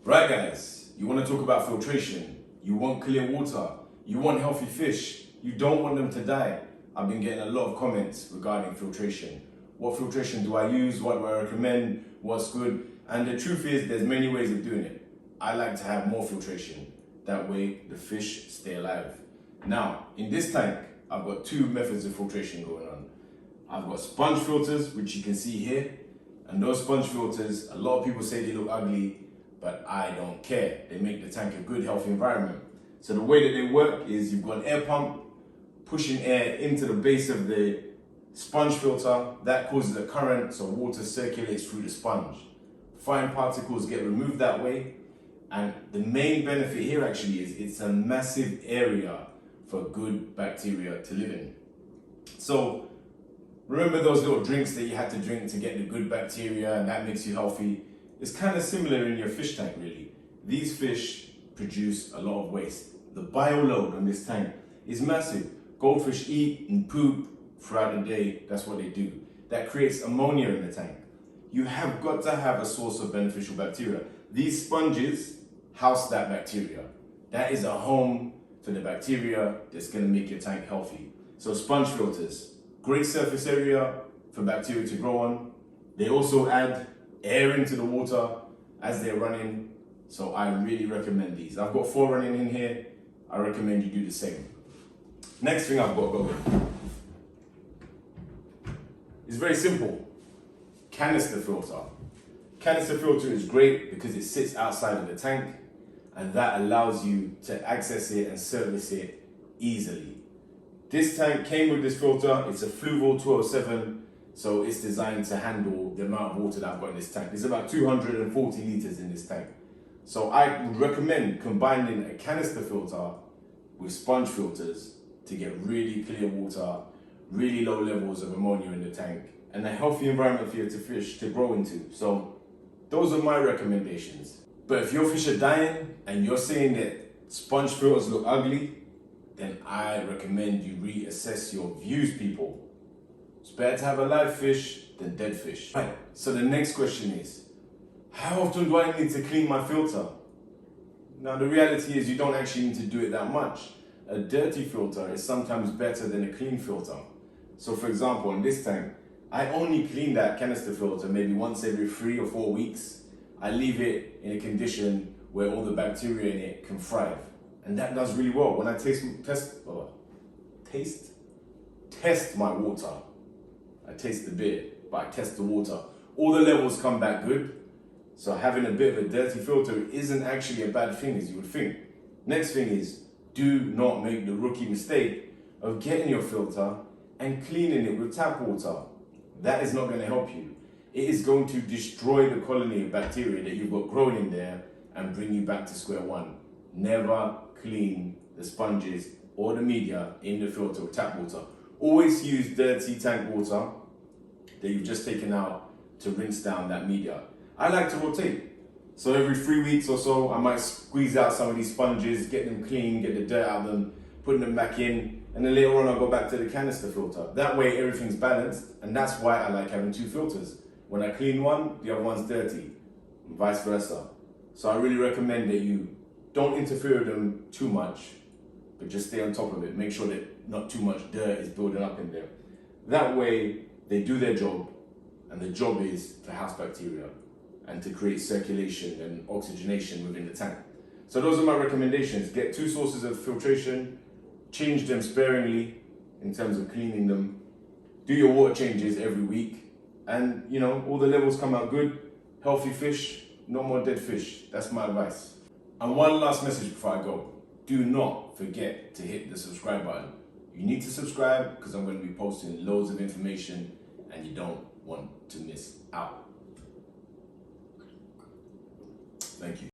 Right guys, you want to talk about filtration, you want clear water, you want healthy fish, you don't want them to die. I've been getting a lot of comments regarding filtration. What filtration do I use, what do I recommend, what's good? And the truth is there's many ways of doing it. I like to have more filtration, that way the fish stay alive. Now, in this tank, I've got two methods of filtration going on. I've got sponge filters, which you can see here, and those sponge filters, a lot of people say they look ugly, but I don't care. They make the tank a good, healthy environment. So the way that they work is you've got an air pump pushing air into the base of the sponge filter. That causes a current, so water circulates through the sponge. Fine particles get removed that way. And the main benefit here actually is it's a massive area for good bacteria to live in. So remember those little drinks that you had to drink to get the good bacteria and that makes you healthy? It's kind of similar in your fish tank really. These fish produce a lot of waste. The bio load on this tank is massive. Goldfish eat and poop throughout the day. That's what they do. That creates ammonia in the tank. You have got to have a source of beneficial bacteria. These sponges house that bacteria. That is a home for the bacteria that's going to make your tank healthy. So sponge filters, great surface area for bacteria to grow on. They also add air into the water as they're running. So I really recommend these. I've got 4 running in here. I recommend you do the same. Next thing I've got going is very simple. Canister filter. Canister filter is great because it sits outside of the tank and that allows you to access it and service it easily. This tank came with this filter. It's a Fluval 207, so it's designed to handle the amount of water that I've got in this tank. There's about 240 liters in this tank. So I would recommend combining a canister filter with sponge filters to get really clear water, really low levels of ammonia in the tank, and a healthy environment for your fish to grow into. So those are my recommendations. But if your fish are dying and you're saying that sponge filters look ugly, then I recommend you reassess your views, people. It's better to have a live fish than dead fish. Right, so the next question is, how often do I need to clean my filter? Now the reality is you don't actually need to do it that much. A dirty filter is sometimes better than a clean filter. So for example, in this tank, I only clean that canister filter maybe once every 3 or 4 weeks. I leave it in a condition where all the bacteria in it can thrive. And that does really well. When I test my water, I taste the beer, but I test the water. All the levels come back good. So having a bit of a dirty filter isn't actually a bad thing as you would think. Next thing is, do not make the rookie mistake of getting your filter and cleaning it with tap water. That is not going to help you. It is going to destroy the colony of bacteria that you've got growing in there and bring you back to square one. Never clean the sponges or the media in the filter with tap water. Always use dirty tank water that you've just taken out to rinse down that media. I like to rotate. So every 3 weeks or so, I might squeeze out some of these sponges, get them clean, get the dirt out of them, put them back in, and then later on I'll go back to the canister filter. That way everything's balanced, and that's why I like having 2 filters. When I clean one, the other one's dirty, and vice versa. So I really recommend that you don't interfere with them too much, but just stay on top of it. Make sure that not too much dirt is building up in there. That way, they do their job, and the job is to house bacteria and to create circulation and oxygenation within the tank. So those are my recommendations. Get 2 sources of filtration, change them sparingly in terms of cleaning them, do your water changes every week, and you know, all the levels come out good, healthy fish, no more dead fish. That's my advice. And one last message before I go. Do not forget to hit the subscribe button. You need to subscribe because I'm going to be posting loads of information and you don't want to miss out. Thank you.